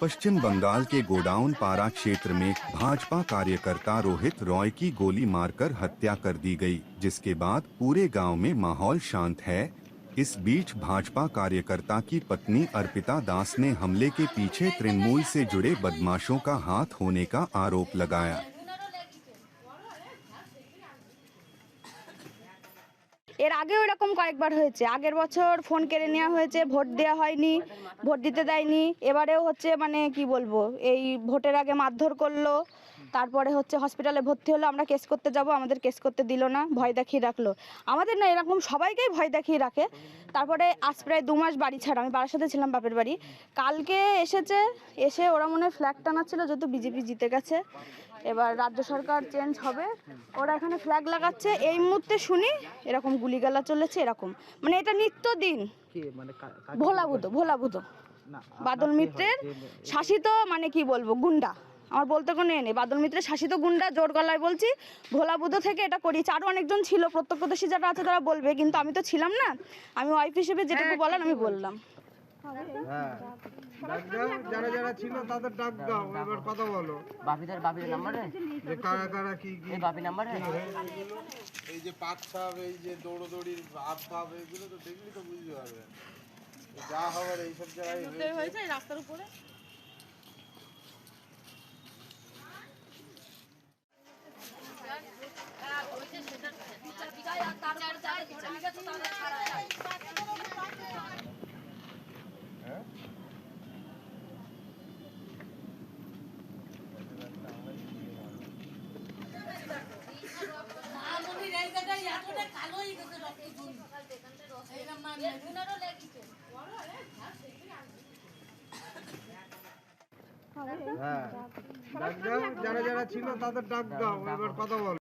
पश्चिम बंगाल के गोडाउन पारा क्षेत्र में भाजपा कार्यकर्ता रोहित रॉय की गोली मारकर हत्या कर दी गई, जिसके बाद पूरे गांव में माहौल शांत है। इस बीच भाजपा कार्यकर्ता की पत्नी अर्पिता दास ने हमले के पीछे तृणमूल से जुड़े बदमाशों का हाथ होने का आरोप लगाया। এর আগেও এরকম কয়েকবার হয়েছে। আগের বছর ফোন কেড়ে নেওয়া হয়েছে, ভোট দেওয়া হয়নি, ভোট দিতে দেয়নি। এবারেও হচ্ছে মানে কি বলবো, এই ভোটের আগে মারধর করলো, তারপরে হচ্ছে হসপিটালে ভর্তি হলো। আমরা কেস করতে যাব, আমাদের কেস করতে দিল না, ভয় দেখিয়ে রাখলো। আমাদের না, এরকম সবাইকেই ভয় দেখিয়ে রাখে। তারপরে আজ প্রায় 2 মাস বাড়ি ছাড়া, আমি বারাসাতে ছিলাম বাপের বাড়ি। কালকে এসে ওরা মনে হয় ফ্ল্যাগ টানাচ্ছিল, যেহেতু বিজেপি জিতে গেছে, এবার রাজ্য সরকার চেঞ্জ হবে, ওরা এখানে ফ্ল্যাগ লাগাচ্ছে। এই মুহূর্তে শুনি এরকম গুলিগালা চলেছে, এরকম মানে এটা নিত্যদিন। ভোলাবুধো বাদল মিত্রের শাসিত, মানে কি বলবো, গুন্ডা। আমার বলতে কোনো নেই, বাদল মিত্রের শাসিত গুন্ডা, জোর গলায় বলছি। ভোলাবুধো থেকে এটা করিয়েছে। আরও অনেকজন ছিল, প্রত্যক্ষদর্শী যারা আছে তারা বলবে, কিন্তু আমি তো ছিলাম না। আমি ওয়াইফ হিসেবে যেটুকু বলার আমি বললাম। যারা যারা ছিল তাদের ডাক দাও, এবার কথা বলো। বাপিদের নাম্বার যে কারা কারা কি কি এই বাপি নাম্বার এই যে পাচ্ছাপ, এই যে দৌড়দৌড়ির ভাব ভাব, এগুলো তো দেখলি তো বুঝতে পারবেন যা হবার এইসব জায়গায় হয়েছে রাস্তার উপরে। হ্যাঁ, ডাক দাও, যারা যারা ছিল তাদের ডাক দাও, এবার কথা বলো।